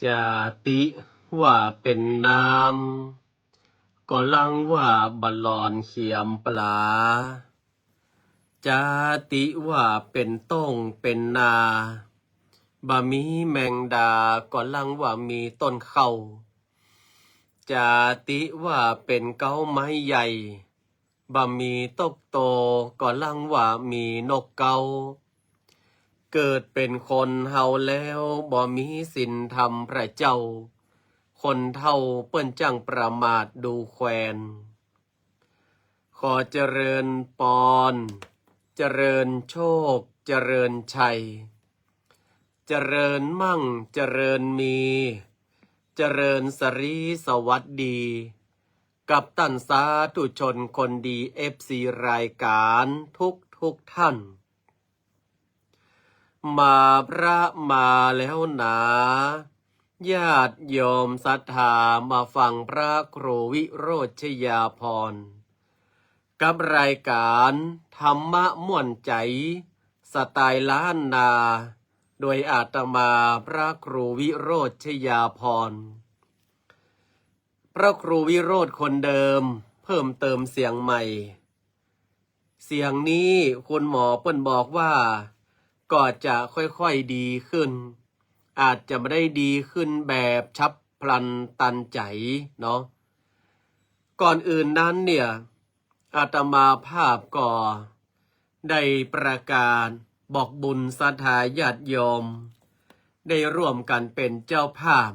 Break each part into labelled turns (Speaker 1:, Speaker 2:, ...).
Speaker 1: จาติว่าเป็นนามก็ลังว่าบลอนเขียมปลาจาติว่าเป็นต้งเป็นนาบะมีแมงดาก็ลังว่ามีต้นเข้าจาติว่าเป็นเก้าไม้ใหญ่บะมีตกโตก็ลังว่ามีนกเกาเกิดเป็นคนเฮาแล้วบ่มีศีลธรรมพระเจ้าคนเท่าเปิ้นจังประมาทดูแควนขอเจริญปอนเจริญโชคเจริญชัยเจริญมั่งเจริญมีเจริญสรีสวัสดีกับตันสาธุชนคนดีFCรายการทุกท่านมาพระมาแล้วหนาญาติโยมศรัทธามาฟังพระครูวิโรจน์ชยาภรณ์กับรายการธรรมะม่วนใจสไตล์ล้านนาโดยอาตมาพระครูวิโรจน์ชยาภรณ์พระครูวิโรจน์คนเดิมเพิ่มเติมเสียงใหม่เสียงนี้คุณหมอเปิ้นบอกว่าก็จะค่อยๆดีขึ้นอาจจะไม่ได้ดีขึ้นแบบฉับพลันตันใจเนาะก่อนอื่นนั้นเนี่ยอาตมาภาพก็ได้ประกาศบอกบุญศรัทธาญาติโยมได้ร่วมกันเป็นเจ้าภาพ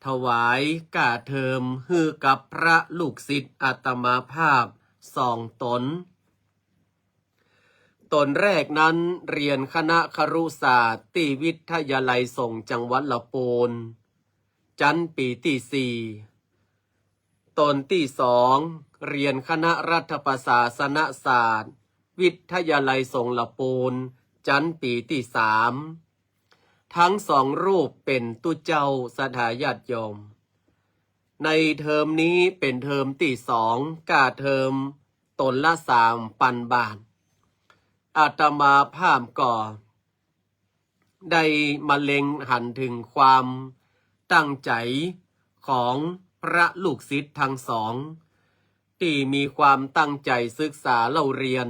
Speaker 1: ถวายกาเทอมฮือกับพระลูกศิษย์อาตมาภาพ2 ตนแรกนั้นเรียนคณะครุศาสตร์ที่วิทยาลัยส่งจังหวัดลำพูนชั้นปีที่4ตนที่2เรียนคณะรัฐประศาสนศาสตร์วิทยาลัยส่งลำพูนชั้นปีที่3ทั้ง2รูปเป็นตุเจ้าสถาญาติโยมในเทอมนี้เป็นเทอมที่2กาเทอมตนละ3,000 บาทอาตมาภาพก็ได้มาเล็งหันถึงความตั้งใจของพระลูกศิษย์ทั้ง2ที่มีความตั้งใจศึกษาเล่าเรียน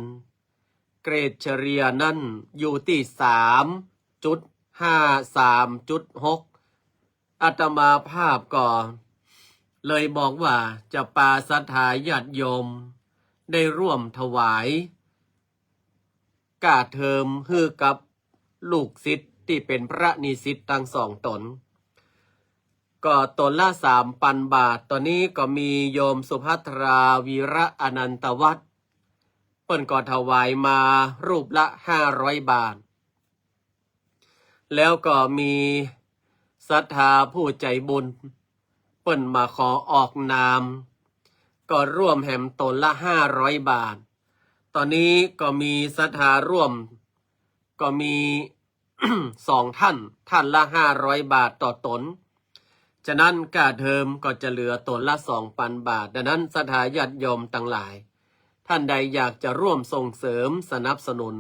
Speaker 1: เกรดเฉลี่ยนั่นอยู่ที่ 3.5-3.6 อาตมาภาพก็เลยบอกว่าจะปาศรัทธาญาติโยมได้ร่วมถวายกาเทอมฮือกับลูกศิษย์ที่เป็นพระนิสิตทั้ง2 ตนก็ตนละ 3,000 บาทตอนนี้ก็มีโยมสุภัทราวีระอนันตวัฒน์เปิ้นก็ถวายมารูปละ500 บาทแล้วก็มีศรัทธาผู้ใจบุญเปิ้นมาขอออกนามก็ร่วมแหมตนละ500 บาทตอนนี้ก็มีศรัทธาร่วมก็มี 2 ท่านละ500 บาทต่อตน ฉะนั้นค่าเทอมก็จะเหลือตนละ 2,000 บาทดังนั้นศรัทธาญาติโยมทั้งหลายท่านใดอยากจะร่วมส่งเสริมสนับสนุน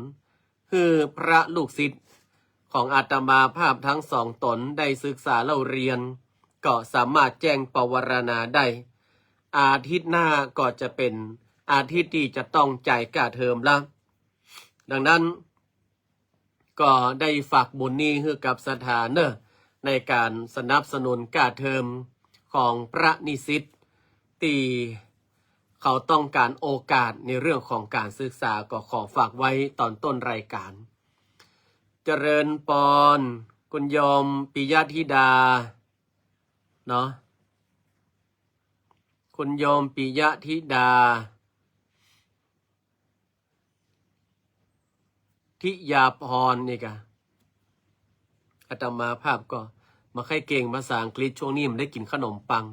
Speaker 1: คือพระลูกศิษย์ของอาตมาภาพทั้งสองตนได้ศึกษาเล่าเรียนก็สามารถแจ้งปวารณาได้อาทิตย์หน้าก็จะเป็นอาทิตย์ที่จะต้องจ่ายค่าเทอมละดังนั้นก็ได้ฝากบุญนี้ให้กับสถานในการสนับสนุนค่าเทอมของพระนิสิตที่เขาต้องการโอกาสในเรื่องของการศึกษาก็ขอฝากไว้ตอนต้นรายการเจริญปอนคุณโยมปิยธิดาเนาะคุณโยมปิยธิดาทิยาพรนี่กะอาตมาภาพก็มาค่อยเก่งภาษาอังกฤษช่วงนี้มันได้กินขนมปัง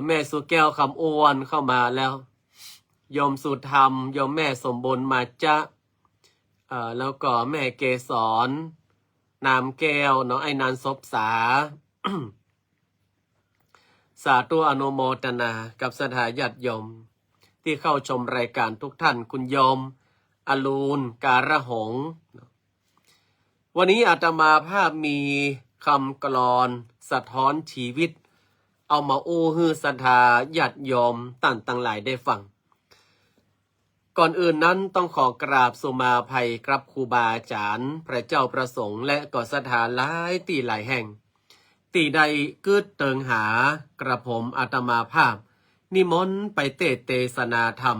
Speaker 1: แม่สุแก้วคำอ้วนเข้ามาแล้วโยมสุธรรมโยมแม่สมบูรณ์มาจะแล้วก็แม่เกสรนามแก้วน้องไอ้นันศพษา สาธุอนุโมทนากับสถาญาติโยมที่เข้าชมรายการทุกท่านคุณโยมอลูนการะหงวันนี้อาตมาภาพมีคำกลอนสะท้อนชีวิตเอามาอู้ฮือศรัทธาญาติโยมตั้งหลายได้ฟังก่อนอื่นนั้นต้องขอกราบสุมาภัยครับครูบาอาจารย์พระเจ้าประสงค์และก็ศรัทธาหลายที่หลายแห่งตีใดกึดเติงหากระผมอาตมาภาพนิมนต์ไปเทศนาธรรม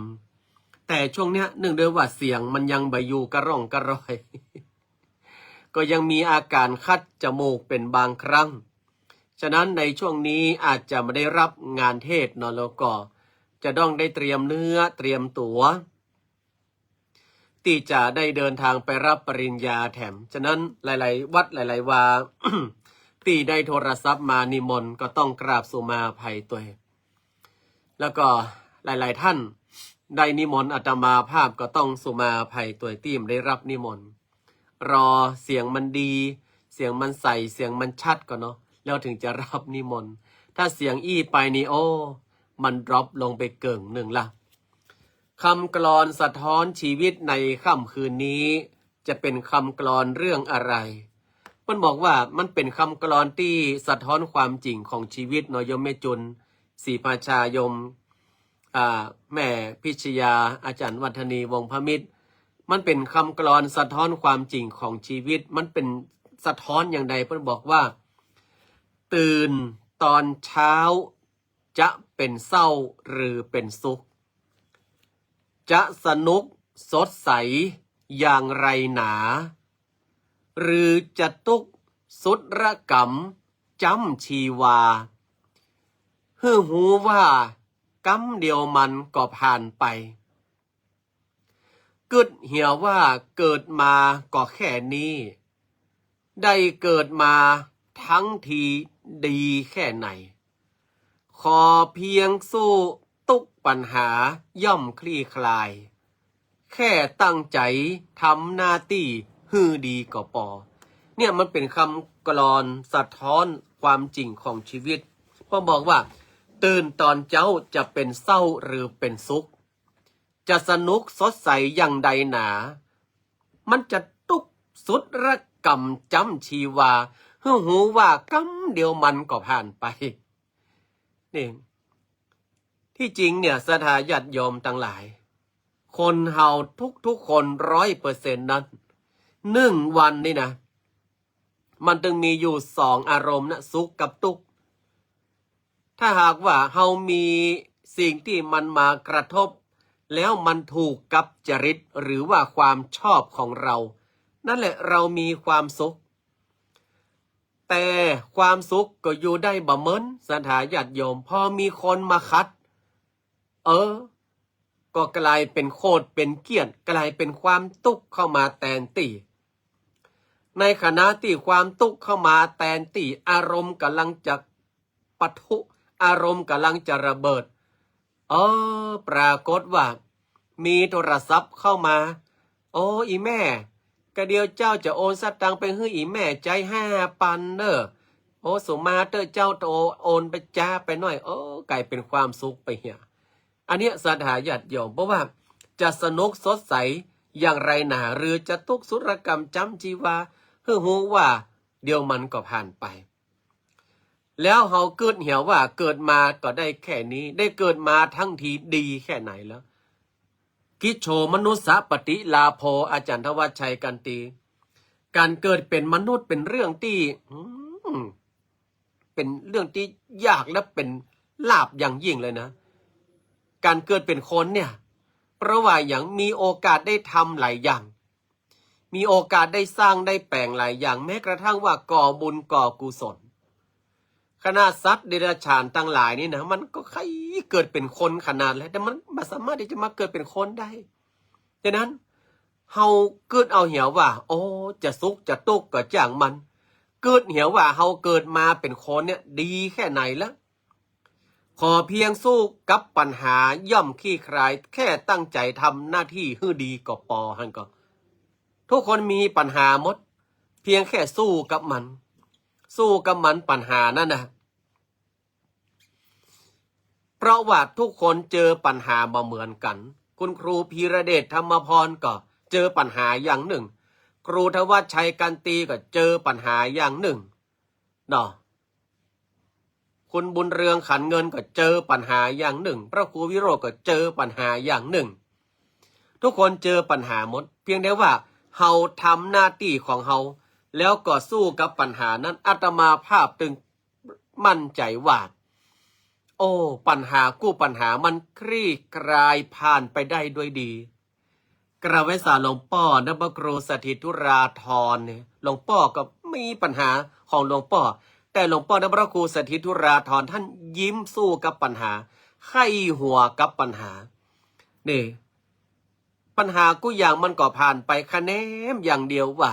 Speaker 1: แต่ช่วงเนี้ยเนื่องด้วยว่าเสียงมันยังใบอยู่กระร่องกระรอย ก็ยังมีอาการคัดจมูกเป็นบางครั้งฉะนั้นในช่วงนี้อาจจะไม่ได้รับงานเทศน์เนาะแล้วก็จะต้องได้เตรียมเนื้อเตรียมตั๋วที่จะได้เดินทางไปรับปริญญาแถมฉะนั้นหลายๆวัดหลายๆวา ที่ได้โทรศัพท์มานิมนต์ก็ต้องกราบสุมาภัยตัวแล้วก็หลายๆท่านได้นิมนต์อาตมาภาพก็ต้องสุมาภัยตัวทีมได้รับนิมนต์รอเสียงมันดีเสียงมันใสเสียงมันชัดก่อนเนาะแล้วถึงจะรับนิมนต์ถ้าเสียงอี้ไปนี่โอ้มันดรอปลงไปเกิ่งหนึ่งละคำกลอนสะท้อนชีวิตในค่ำคืนนี้จะเป็นคำกลอนเรื่องอะไรมันบอกว่ามันเป็นคำกลอนที่สะท้อนความจริงของชีวิตเนาะโยมแม่จุนศรีประชายมแม่พิชยาอาจารย์วัฒนีวงศ์พมิตรมันเป็นคำกลอนสะท้อนความจริงของชีวิตมันเป็นสะท้อนอย่างใดเพิ่นบอกว่าตื่นตอนเช้าจะเป็นเศร้าหรือเป็นสุขจะสนุกสดใสอย่างไรหนาหรือจะตุกสุดระกำจำชีวาฮือหูว่ากำเดียวมันก็ผ่านไปกึดเหี่ยวว่าเกิดมาก็แค่นี้ได้เกิดมาทั้งทีดีแค่ไหนขอเพียงสู้ตุกปัญหาย่อมคลี่คลายแค่ตั้งใจทำหน้าที่ฮือดีก็พอเนี่ยมันเป็นคำกลอนสะท้อนความจริงของชีวิตพ่อบอกว่าตื่นตอนเจ้าจะเป็นเศร้าหรือเป็นสุขจะสนุกสดใสอย่างใดหนามันจะตุกสุดระกำจำชีวาฮือหูว่ากำเดียวมันก็ผ่านไปนี่ที่จริงเนี่ยศรัทธาญาติโยมทั้งหลายคนเฮาทุกคน 100% นั้น1 วันนี่นะมันจึงมีอยู่2 อารมณ์นะสุขกับทุกข์ถ้าหากว่าเฮามีสิ่งที่มันมากระทบแล้วมันถูกกับจริตหรือว่าความชอบของเรานั่นแหละเรามีความสุขแต่ความสุขก็อยู่ได้บ่เหมือนศรัทธาญาติโยมพอมีคนมาคัดก็กลายเป็นโคตรเป็นเกียรติกลายเป็นความทุกข์เข้ามาแทนที่ในขณะที่ความทุกข์เข้ามาแทนที่อารมณ์กำลังจะปะทุอารมณ์กำลังจะระเบิดปรากฏว่ามีโทรศัพท์เข้ามาโอ้อีแม่ กะเดียวเจ้าจะโอนสตังค์ไปให้อีแม่ใจ5,000เนอะโอ้สุมาเตอร์เจ้าโอนไปจ้าไปหน่อยโอ้กลายเป็นความสุขไปเหียอันเนี้ยศรัทธาญาติโยมเพราะว่าจะสนุกสดใสอย่างไรหนาหรือจะทุกข์สุรกรรมจำจีวาเพื่อหูว่าเดี๋ยวมันก็ผ่านไปแล้วเฮาเกิดเหี่ยวว่าเกิดมาก็ได้แค่นี้ได้เกิดมาทั้งทีดีแค่ไหนแล้วกิจโฉมนุสสปฏิลาโภอาจารย์ทวัชชัยกันตีการเกิดเป็นมนุษย์เป็นเรื่องที่เป็นเรื่องที่ยากและเป็นลาภอย่างยิ่งเลยนะการเกิดเป็นคนเนี่ยเพราะว่าอย่างมีโอกาสได้ทำหลายอย่างมีโอกาสได้สร้างได้แปลงหลายอย่างแม้กระทั่งว่าก่อบุญก่อกุศลขนาดสัตว์เดรัจฉานตั้งหลายนี่นะมันก็ใครเกิดเป็นคนขนาดแล้วแต่มันไม่สามารถที่จะมาเกิดเป็นคนได้ฉะนั้นเฮาเกิดเอาเหี่ยวว่าโอ้จะสุขจะทุกข์ก็จ้างมันเกิดเหี่ยวว่าเฮาเกิดมาเป็นคนเนี่ยดีแค่ไหนแล้วขอเพียงสู้กับปัญหาย่อมขี้คลายแค่ตั้งใจทำหน้าที่ให้ดีก็พอฮันก็ทุกคนมีปัญหาหมดเพียงแค่สู้กับมันปัญหานั่นนะเพราะว่าทุกคนเจอปัญหามาเหมือนกันคุณครูพีระเดชธรรมพรก็เจอปัญหาอย่างหนึ่งครูทวัชชัยกันตีก็เจอปัญหาอย่างหนึ่งเนาะคุณบุญเรืองขันเงินก็เจอปัญหาอย่างหนึ่งพระครูวิโรจน์ก็เจอปัญหาอย่างหนึ่งทุกคนเจอปัญหาหมดเพียงแต่ว่าเฮาทำหน้าที่ของเฮาแล้วก็สู้กับปัญหานั้นอาตมาภาพตึงมั่นใจว่าโอ้ปัญหากู้ปัญหามันคลี่คลายผ่านไปได้ด้วยดีกระเวสาหลวงพ่อนะพระครูสถิตุราธรเนี่ยหลวงพ่อก็มีปัญหาของหลวงพ่อแต่หลวงพ่อนะพระครูสถิตุราธรท่านยิ้มสู้กับปัญหาไข้หัวกับปัญหานี่ปัญหากู้อย่างมันก็ผ่านไปคะแนนอย่างเดียวว่า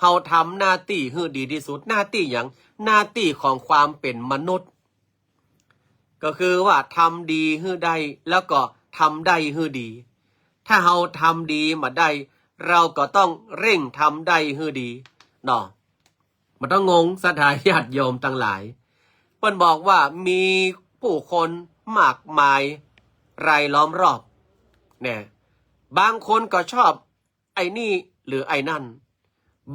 Speaker 1: เฮาทำหน้าที่ให้ดีที่สุดหน้าที่อย่างหน้าที่ของความเป็นมนุษย์ก็คือว่าทำดีให้ได้แล้วก็ทำได้ให้ดีถ้าเฮาทำดีมาได้เราก็ต้องเร่งทำได้ให้ดีเนาะมันต้องงงศรัทธาญาติโยมทั้งหลายเพิ่นบอกว่ามีผู้คนมากมายรายล้อมรอบเนี่ยบางคนก็ชอบไอ้นี่หรือไอ้นั่น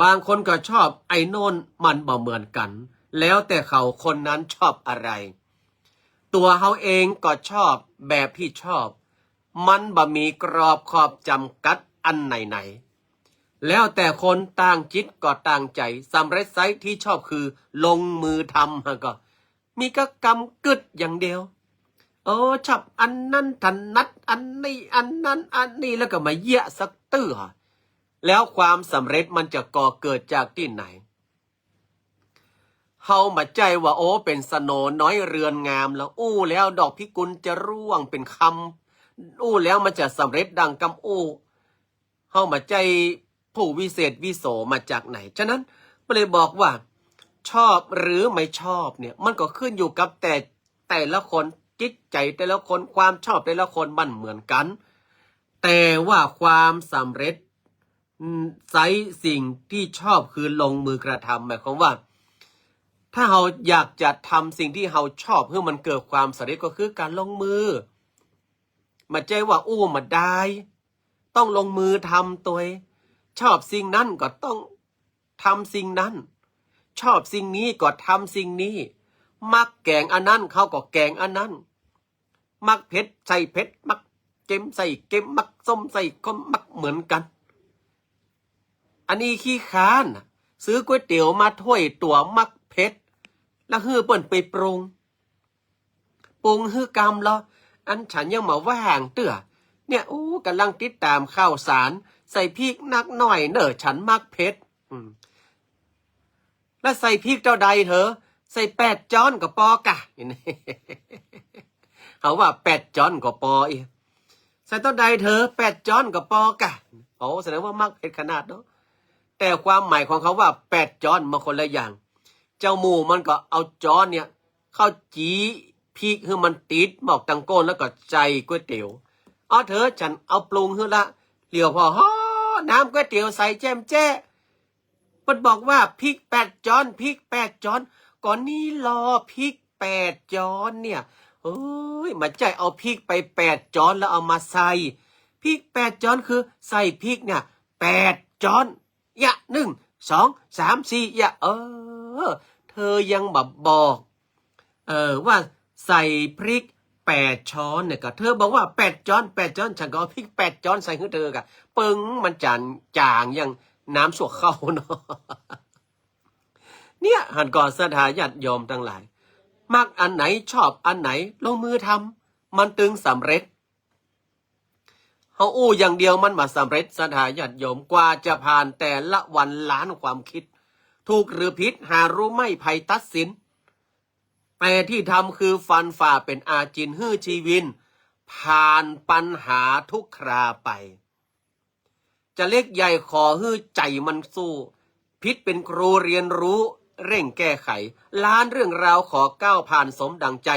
Speaker 1: บางคนก็ชอบไอ้โน่นมันบ่เหมือนกันแล้วแต่เขาคนนั้นชอบอะไรตัวเขาเองก็ชอบแบบที่ชอบมันบ่มีกรอบขอบจำกัดอันไหนแล้วแต่คนต่างจิตก็ต่างใจสำเร็จไซที่ชอบคือลงมือทำฮะก็มีก็กำกึดอย่างเดียวโอ้ชอบอันนั้นถนัดอันนี้อันนั้นอันนี้แล้วก็มาเยะสักเตื้อแล้วความสำเร็จมันจะก่อเกิดจากที่ไหนเฮามาใจว่าโอ้เป็นสโนน้อยเรือนงามแล้วอู้แล้วดอกพิกุลจะร่วงเป็นคำอู้แล้วมันจะสำเร็จดังกำอู้เฮามาใจผู้วิเศษวิโสมาจากไหนฉะนั้นก็เลยบอกว่าชอบหรือไม่ชอบเนี่ยมันก็ขึ้นอยู่กับแต่ละคนจิตใจแต่ละคนความชอบแต่ละคนมันเหมือนกันแต่ว่าความสำเร็จไซสิ่งที่ชอบคือลงมือกระทำหมายความว่าถ้าเราอยากจะทำสิ่งที่เราชอบเพื่อมันเกิดความสำเร็จก็คือการลงมือมาใจว่าอู้มาได้ต้องลงมือทำตัวชอบสิ่งนั้นก็ต้องทำสิ่งนั้นชอบสิ่งนี้ก็ทำสิ่งนี้มักแกงอันนั้นเขาก็แกงอันนั้นมักเผ็ดใส่เผ็ดมักเค็มใส่เค็มมักส้มใส่ก็มักเหมือนกันอันนี้ขี้ค้านซื้อก๋วยเตี๋ยวมาถ้วยตัวมักเผ็ดแล้วฮือเปิ่นไปปรุงฮือกรรมแล้วอันฉันยังมาว่างเตื้อเนี่ยกำลังติดตามข่าวสารใส่พริกนักหน่อยเนอะฉันมักเผ็ดแล้วใส่พริกเจ้าใดเถอะใส่8 จ้อนก็พอกะเขาว่า8 จ้อนก็พออีใส่เท่าใดเถอะ8 จ้อนก็พอกะโอ้แสดงว่ามักเผ็ดขนาดเนาะแต่ความหมายของเขาว่า8 จ้อนมาคนละอย่างเจ้าหมูมันก็เอาจ้อนเนี่ยเข้าจีพริกให้มันติดหมอกตังโก้นแล้วก็ใจก๋วยเตี๋ยวเถอะฉันเอาปรุงให้ละเหลียวพอหอ น้ำก๋วยเตี๋ยวใส่แจมแจ้เพิ่นบอกว่าพริก8 ช้อนพริก8 ช้อนก่อนนี้รอพริก8 ช้อนเนี่ยเอ้ยมาใจเอาพริกไป8 ช้อนแล้วเอามาใส่พริก8 ช้อนคือใส่พริกเนี่ย8 ช้อนยะ1 2 3 4ยะเธอยังบอกว่าใส่พริก8 ช้อนเนี่ยก็เธอบอกว่า8 ช้อนฉันก็เอาพริก8 ช้อนใส่ให้เธอกะปึ้งมันจางอย่างน้ำสวกเข้าเนาะเนี่ยหันก่อนสถาญาติโยมทั้งหลายมักอันไหนชอบอันไหนลงมือทำมันตึงสำเร็จเฮาอู้อย่างเดียวมันมาสำเร็จสถาญาติโยมกว่าจะผ่านแต่ละวันล้านความคิดถูกหรือผิดหารู้ไม่ภัยตัดสินแต่ที่ทำคือฟันฝ่าเป็นอาจินฮื้อชีวินผ่านปัญหาทุกคราไปจะเล็กใหญ่ขอฮื้อใจมันสู้พิษเป็นครูเรียนรู้เร่งแก้ไขล้านเรื่องราวขอก้าวผ่านสมดังใจ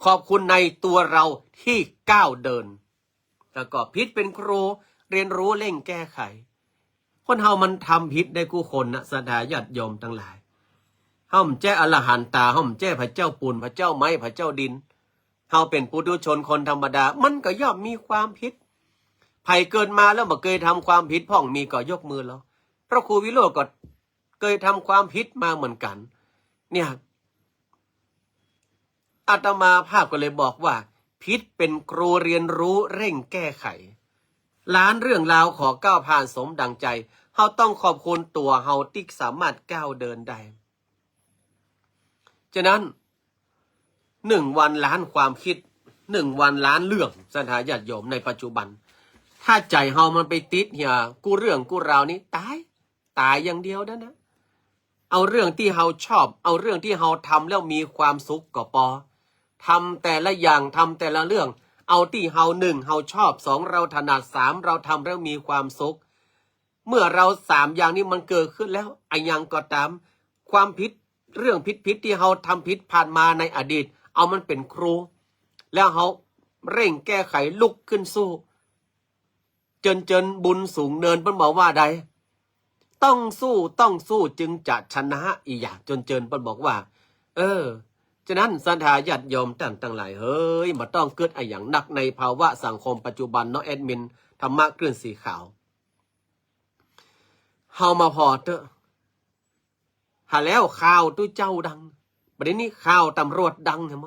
Speaker 1: ขอบคุณในตัวเราที่ก้าวเดินแล้วก็พิษเป็นครูเรียนรู้เร่งแก้ไขคนเฮามันทำพิษได้กู้คนนะสดาญาติโยมทั้งหลายเฮาแจ้อรหันตาเฮาแจ้พระเจ้าปูนพระเจ้าไม้พระเจ้าดินเฮาเป็นปุถุชนคนธรรมดามันก็ย่อมมีความผิดไผเกิดมาแล้วบ่เคยทำความผิดพ่องมีก็ยกมือแล้วพระครูวิโรจน์ก็เคยทำความผิดมาเหมือนกันเนี่ยอาตมาภาพก็เลยบอกว่าพิษเป็นครูเรียนรู้เร่งแก้ไขล้านเรื่องราวขอก้าวผ่านสมดังใจเฮาต้องขอบคุณตัวเฮาที่สามารถก้าวเดินได้ฉะนั้น1 วันล้านความคิด1 วันล้านเรื่องสถาญาติโยมในปัจจุบันถ้าใจเฮามันไปติดเหียกูเรื่องกูราวนี้ตายอย่างเดียวนะเอาเรื่องที่เฮาชอบเอาเรื่องที่เฮาทำแล้วมีความสุขก็พอทำแต่ละอย่างทำแต่ละเรื่องเอาที่เฮา1เฮาชอบ2เราถนัด3เราทำแล้วมีความสุขเมื่อเรา3อย่างนี้มันเกิดขึ้นแล้วไอ้ยังก็ตามความผิดเรื่องผิดที่เฮาทำผิดผ่านมาในอดีตเอามันเป็นครูแล้วเฮาเร่งแก้ไขลุกขึ้นสู้จนบุญสูงเนินเพิ่นบอกว่าใดต้องสู้จึงจะชนะอีกอย่างจนเปิ้นบอกว่าฉะนั้นสันทาญาติโยมตั้งหลายเฮ้ยมาต้องเกิดไอ้อย่างนักในภาวะสังคมปัจจุบันเนาะแอดมินธรรมะคลื่นสีขาวเฮามาพอเถอะหาแล้วข่าวตู้เจ้าดังประเด็นนี้ข่าวตำรวจดังใช่ไหม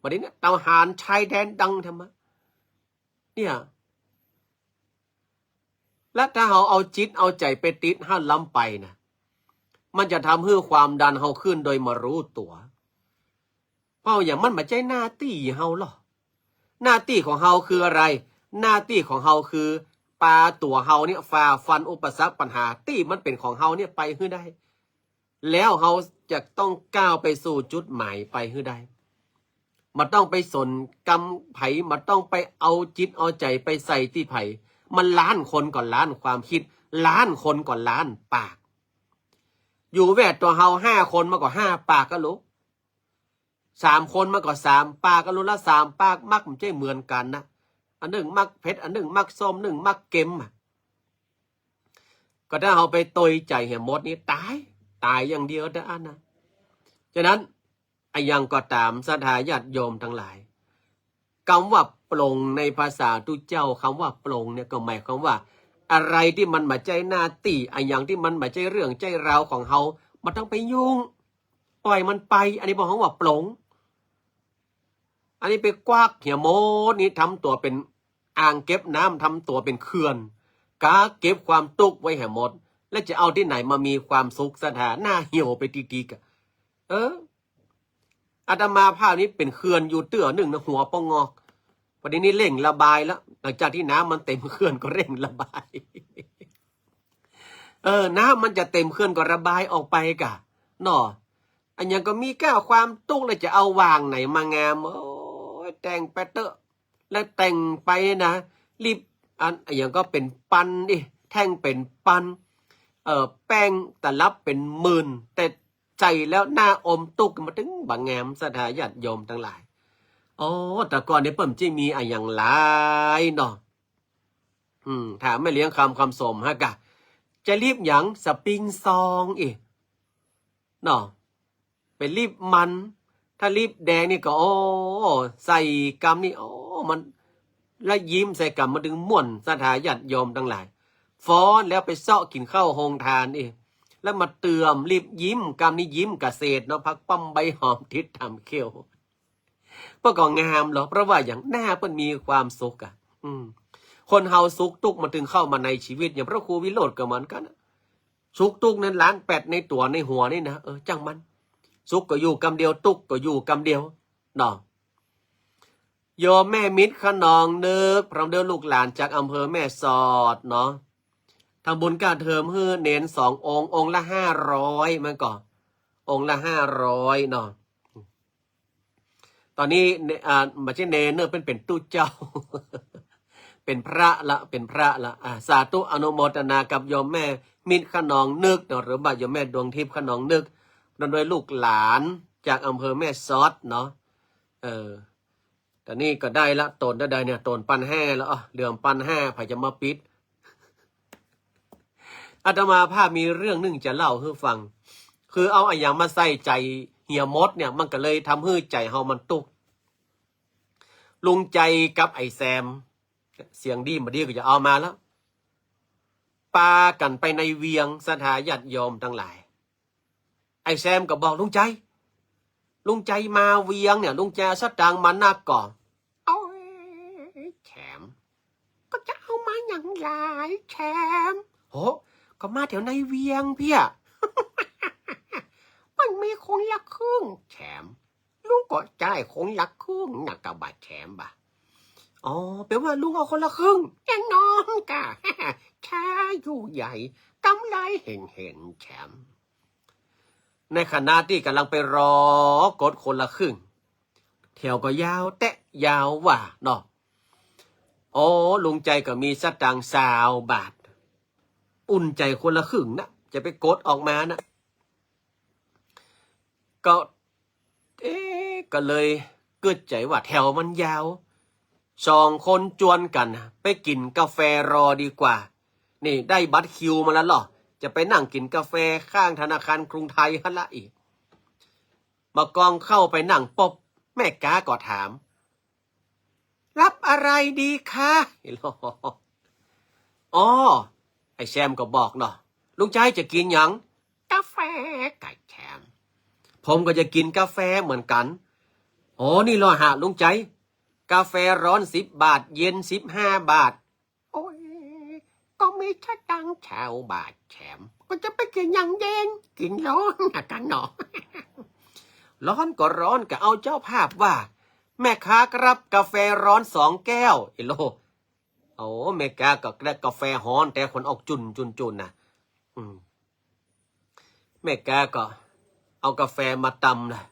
Speaker 1: ประเด็นนี้ทหารชายแดนดังใช่ไหมเนี่ยและถ้าเฮาเอาจิตเอาใจไปติดห้าล้ำไปนะมันจะทำให้ความดันเฮาขึ้นโดยมารู้ตัวเพราะอย่างมันไม่ใช่หน้าที่เฮาหรอกหน้าที่ของเฮาคืออะไรหน้าที่ของเฮาคือปาตัวเฮาเนี่ยฝ่าฟันอุปสรรคปัญหาที่มันเป็นของเฮาเนี่ยไปให้ได้แล้วเฮาจะต้องก้าวไปสู่จุดหมายไปให้ได้มันต้องไปสนกรรมไผมันต้องไปเอาจิตเอาใจไปใส่ที่ไผมันล้านคนก่อนล้านความคิดล้านคนก่อนล้านปากอยู่แวดตัวเฮา5 คนมากกว่า5 ปากก็รู้3 คนมากกว่า3 ปากก็รู้ละ3 ปากมักมันใช่เหมือนกันนะอันหนึ่งมักเผ็ดอันหนึ่งมักส้ม1มักเค็มก็ถ้าเฮาไปตยใจเหี่ยมดนี้ตายอย่างเดียวเด้อนะฉะนั้นไอ้ยังก็ตามสถาญาติโยมทั้งหลายคำว่าปลงในภาษาตุเจ้าคำว่าปลงเนี่ยก็หมายความว่าอะไรที่มันมาใจหน้าตีไอ้อย่างที่มันมาใจเรื่องใจราวของเฮามันต้องไปยุ่งปล่อยมันไปอันนี้บอกเขาว่าปลงอันนี้ไปกวากเหี่ยโมนี่ทำตัวเป็นอ่างเก็บน้ำทำตัวเป็นเขื่อนกาเก็บความตุกไว้แห่หมดแล้วจะเอาที่ไหนมามีความสุขสถานหน้าเหี่ยวไปตีๆกันอาตมาภาพนี้เป็นเขื่อนอยู่เตื้อหนึ่งนะหัวปองงอกประเด็นนี้เร่งระบายแล้วหลังจากที่น้ำมันเต็มเขื่อนก็เร่งระบายน้ำมันจะเต็มเขื่อนก็ระบายออกไปกะเนาะอันยังก็มีแก้วความตุกเลยจะเอาวางไหนมางามโอ้ยแต่งไปเตอะและแต่งไปนะรีบอันอย่างก็เป็นปันดิแท่งเป็นปันแป้งแต่รับเป็นหมื่นแต่ใจแล้วหน้าอมตุกมาถึงบางแงมสถาญาติโยมทั้งหลายแต่ก่อนเนี่ยเปิ่มจะมีอย่างหลายเนาะ ถามไม่เลี้ยงคำสมฮะกะจะรีบหยังสปริงซองอีกเนาะเป็นรีบมันถ้ารีบแดงนี่ก็โอ้ใส่กำนี่โอ้มันแล้วยิ้มใส่กำมาดึงม่วนสถาญาติโยมทั้งหลายฟ้อนแล้วไปเซาะกินข้าวโฮงทานอีกแล้วมาเตือมรีบยิ้มกำนี้ยิ้มกะเศษเนาะพักปั้มใบหอมทิศทำเขี้ยวเพื่อก็งามหรอเพราะว่าอย่างหน้าเพิ่นมีความสุขคนเฮาสุขทุกข์มาถึงเข้ามาในชีวิตอย่างพระครูวิโรจน์ก็เหมือนกันสุขทุกข์นั้นล้านแปดในตัวในหัวนี่นะจังมันสุขก็อยู่กำเดียวทุกข์ก็อยู่กำเดียวเนาะโยมแม่มิตรขนองเนึกพร้อมเด้อลูกหลานจากอำเภอแม่สอดเนาะทำบุญการเทอมฮื้อเน้น2 องค์องค์ละ500มันก่อนองค์ละ500เนาะตอนนี้มาใช่เนเนอเป็นตู้เจ้า เป็นพระละสาธุอนุโมทนากับโยมแม่มิตรขนองนึกเนาะหรือว่าโยมแม่ดวงทิพย์ขนองนึกโดยลูกหลานจากอำเภอแม่สอดเนาะตอนนี้ก็ได้ละตนได้เนี่ยตน1,500แล้วเหลือ1,500พายจะมาปิดอาตมาภาพมีเรื่องนึงจะเล่าให้ฟังคือเอาอะไรมาใส่ใจเฮียมดเนี่ยมันก็เลยทำให้ใจเฮามันตุกลุงใจกับไอ้แซมเสียงดีมาดีก็จะเอามาแล้วปากันไปในเวียงสถาญาติโยมทั้งหลายไอ้แซมก็บอกลุงใจมาเวียงเนี่ยลุงใจสตางค์มานักก่อนเอาแชมก็จะเอามาอย่างไรแชมโหก็มาแถวในเวียงพี่อะมันมีคนละครึ่งแชมลุงก็จ่ายคนละครึ่งนักกะบาดแชมบ่ะอ๋อแปลว่าลุงเอาคนละครึ่งแน่นอนกะชาอยู่ใหญ่กำไรเห็นแชมในขณะที่กำลังไปรอกดคนละครึ่งแถวก็ยาวแตะยาวว่าเนาะโอ้ลุงใจก็มีสตางค์20 บาทอุ่นใจคนละครึ่งนะจะไปกดออกมานะก็เลยเกิดใจว่าแถวมันยาว2 คนจวนกันไปกินกาแฟรอดีกว่านี่ได้บัตรคิวมาแล้วหรอจะไปนั่งกินกาแฟข้างธนาคารกรุงไทยฮั่นละอีกมากองเข้าไปนั่งปบแม่กาก็ถามรับอะไรดีคะอ๋อไอ้แซมก็บอกเนาะลุงใจจะกินหยังกาแฟไก่แชมผมก็จะกินกาแฟเหมือนกันอ๋อนี่เหรอฮะลุงใจกาแฟร้อน10 บาทเย็น15 บาทโอ้ยก็มีสตังค์20 บาทแชมก็จะไปกินอย่างเย็นกินร้อนกันเนาะร้อนก็ร้อนก็เอาเจ้าภาพว่าแม่ค้าครับกาแฟร้อน2 แก้วไอ้โลโอ้แม่ค้าก็ได้กาแฟฮ้อนแต่คนออกจุนนะแม่ค้าก็เอากาแฟมาตำนะ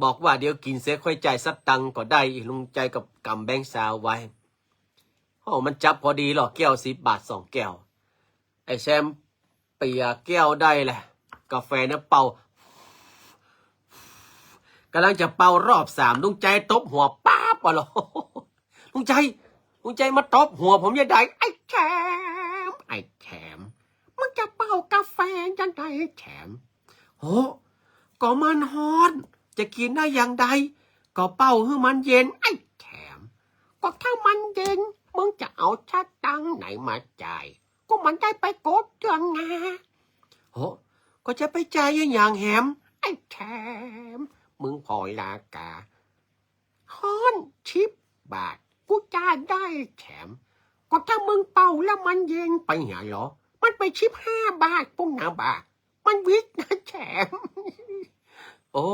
Speaker 1: บอกว่าเดี๋ยวกินเสียค่อยจ่ายสตังค์ก็ได้ลุงใจกับกำแบงค์20ไว้โอ้มันจับพอดีหรอแก้ว10 บาท2 แก้วไอ้แซมเปียแก้วได้แหละกาแฟเนี่ยเป่ากำลังจะเป่ารอบ3ลุงใจตบหัวป๊าบวะหรอลุงใจมาตบหัวผมยังไงไอ้แชมมันจะเป่ากาแฟยังไงแชมโอ้ก็มันฮ้อนจะกินได้อย่างใดก็เป่าให้มันเย็นไอ้แชมก็ถ้ามันเย็นมึงจะเอาสตังค์ไหนมาจ่ายก็มันได้ไปกดเดือนไงโอ้ก็จะไปจ่ายอย่างแหมไอ้แชมมึงพอลากาฮ้อน10 บาทกูจ่ายได้แชมก็ถ้ามึงเป่าแล้วมันเย็นไปหาเหรอมันไป15 บาทปุ๊บนะบาทมันวิกนะแชมโอ้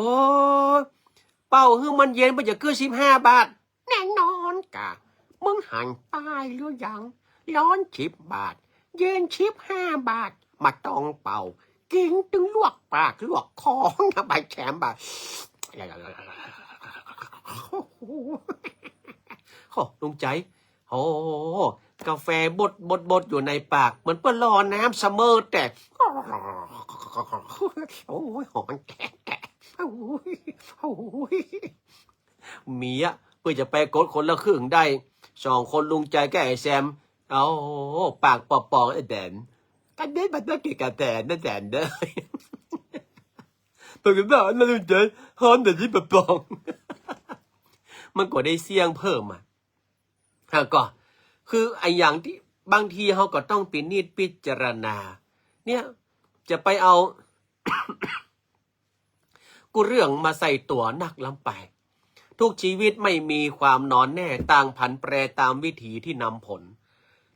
Speaker 1: เป่าให้มันเย็นไปจะเกิน15 บาทแน่นอนกะมึงหันป้ายหรือยังร้อน10 บาทเย็น15 บาทมาต้องเป่ากินตึงลวกปากลวกคอนะใบแชมบาทโอ้ลุงใจโอ้กาแฟบดอยู่ในปากเหมือนเปิ้ลรอน้ำเสมอแต่โอ้ยหอนแกะโอ้ยเมียเพื่อจะไปกดคนละครึ่งได้2 คนลุงใจแกไอ้แซม เอาปากปอๆไอ้แดนกันเด็ดมาต้องเกี่ยวกับแดนนะแดนเด้อปกติแล้วเราจะฮอนแต่ที่ปองมันก็ได้เสี่ยงเพิ่มอ่ะก็คือไอ้อย่างที่บางทีเขาก็ต้องปินิจพิจารณาเนี่ยจะไปเอา กูเรื่องมาใส่ตัวนักล้ำไปทุกชีวิตไม่มีความนอนแน่ต่างผันแปรตามวิถีที่นำผล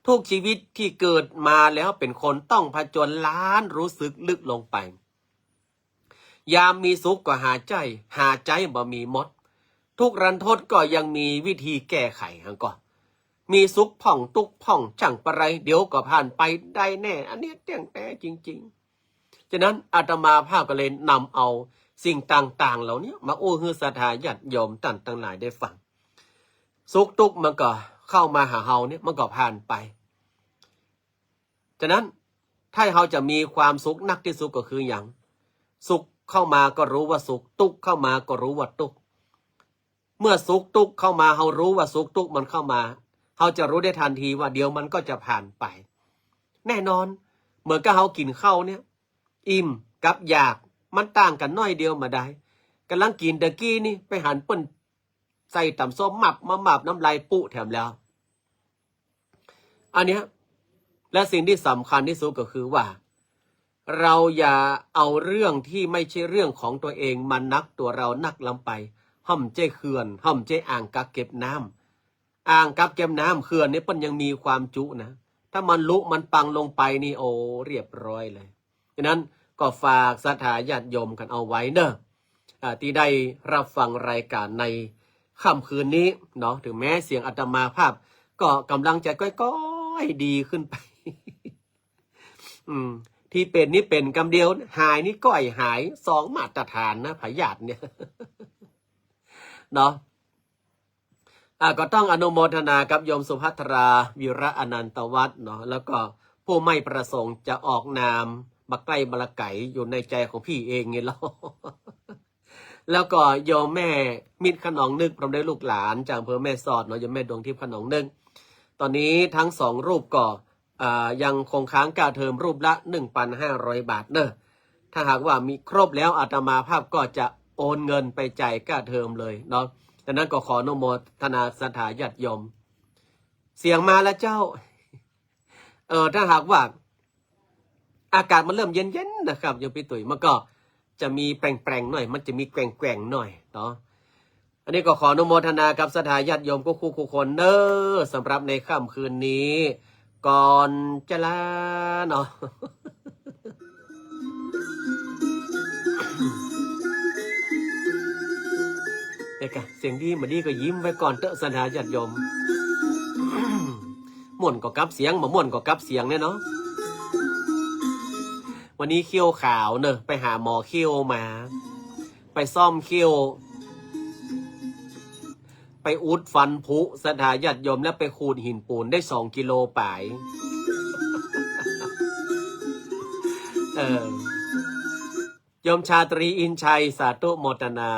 Speaker 1: ทุกชีวิตที่เกิดมาแล้วเป็นคนต้องผจญล้านรู้สึกลึกลงไปยามมีสุขก็หาใจบ่มีมดทุกรันทดก็ยังมีวิธีแก้ไขฮังก็มีสุขผ่องตุกผ่องช่างประไรเดี๋ยวก็ผ่านไปได้แน่อันนี้เตี้ยงแต่จริงๆฉะนั้นอาตมาภาพก็เลยนำเอาสิ่งต่างๆเหล่านี้มาโอ้ฮือศรัทธาญาติโยมต่างหลายได้ฟังสุขทุกข์มันก็เข้ามาหาเฮาเนี่ยมันก็ผ่านไปฉะนั้นถ้าเราจะมีความสุขนักที่สุดก็คืออย่างสุขเข้ามาก็รู้ว่าสุขทุกข์เข้ามาก็รู้ว่าทุกข์เมื่อสุขทุกข์เข้ามาเรารู้ว่าสุขทุกข์มันเข้ามาเราจะรู้ได้ทันทีว่าเดี๋ยวมันก็จะผ่านไปแน่นอนเหมือนกับเรากินข้าวเนี่ยอิ่มกับอยากมันต่างกันน้อยเดียวมาได้กำลังกินตะกี้นี่ไปหันเปิ้นใส่ต่ำส้มหมับน้ำลายปุแถมแล้วอันเนี้ยและสิ่งที่สำคัญที่สุดก็คือว่าเราอย่าเอาเรื่องที่ไม่ใช่เรื่องของตัวเองมานักตัวเรานักลำไปห่อมเจ้เขื่อนห่อมเจ้อ่างกักเก็บน้ำอ่างกักเก็บน้ำเขื่อนนี่เปิ้นยังมีความจุนะถ้ามันลุมันปังลงไปนี่โอ้เรียบร้อยเลยฉะนั้นก็ฝากศรัทธาญาติโยมกันเอาไว้เนอะที่ได้รับฟังรายการในค่ำคืนนี้เนาะถึงแม้เสียงอาตมาภาพก็กำลังจะก้อยๆดีขึ้นไป ที่เป็นนี่เป็นกำเดียวหายนี่ก้อยหาย2 มาตรฐานนะพยาธิเนี่ย เนาะก็ต้องอนุโมทนากับโยมสุภัทราวิระอนันตวัฒน์เนาะแล้วก็ผู้ไม่ประสงค์จะออกนามบักใกล้บลไก่อยู่ในใจของพี่เองไงล่ะ แล้วก็โยมแม่มิตรขนองนึกพร้อมด้วยลูกหลานจากอำเภอแม่สอดเนาะโยมแม่ดวงทิพย์ขนองนึกตอนนี้ทั้ง2 รูปก็ยังคงค้างค่าเทอมรูปละ 1,500 บาทเนอะถ้าหากว่ามีครบแล้วอาตมาภาพก็จะโอนเงินไปจ่ายค่าเทอมเลยเนาะดังนั้นก็ขออนุโมทนาศรัทธาญาติโยมเสียงมาแล้วเจ้าถ้าหากว่าอากาศมันเริ่มเย็นๆนะครับโยมพี่ตุ๋ยมันก็จะมีแปลงๆหน่อยมันจะมีแกว่งๆหน่อยเนาะอันนี้ก็ขออนุโมทนากับศรัทธาญาติโยมคู่คนเนอะสำหรับในค่ำคืนนี้ก่อนจะลาเนาะ เด็กอะเสียงดีมาดีก็ยิ้มไว้ก่อนเตอะศรัทธาญาติโยม ม่วนก็กับเสียงมาม่วนก็กับเสียงเนี่ยเนาะวันนี้เขี้ยวขาวเนอะไปหาหมอเขี้ยวมาไปซ่อมเขี้ยวไปอุดฟันผุศรัทธาญาติโยมแล้วไปขูดหินปูนได้2 กิโลป่ายโยมชาตรีอินชัยสาธุโมทนา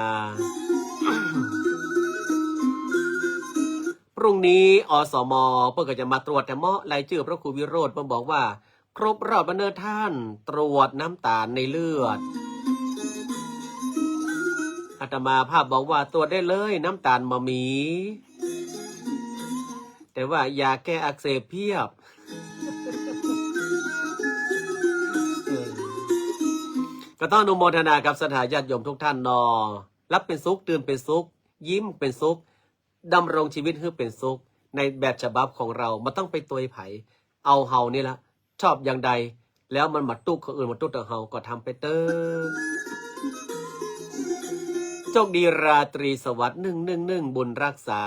Speaker 1: พรุ่งนี้อสม.เพื่อจะมาตรวจแต่เมาะรายชื่อพระครูวิโรธเพื่อบอกว่าครบรอบวันเนอท่านตรวจน้ำตาลในเลือดอาตมาภาพบอกว่าตรวจได้เลยน้ำตาลมามี แต่ว่ายาแก้อักเสบเพียบ ก็ต้องอนุโมทนากับศรัทธาญาติโยมทุกท่านนอรับเป็นสุขตื่นเป็นสุขยิ้มเป็นสุขดำรงชีวิตให้เป็นสุขในแบบฉบับของเรามันต้องไปตัวไผ่เอาเฮานี่ละชอบอย่างใดแล้วมันมาตุกคนอื่นมาตุกแต่เฮาก็ทำไปเตอโชคดีราตรีสวัสดิ์111บุญรักษา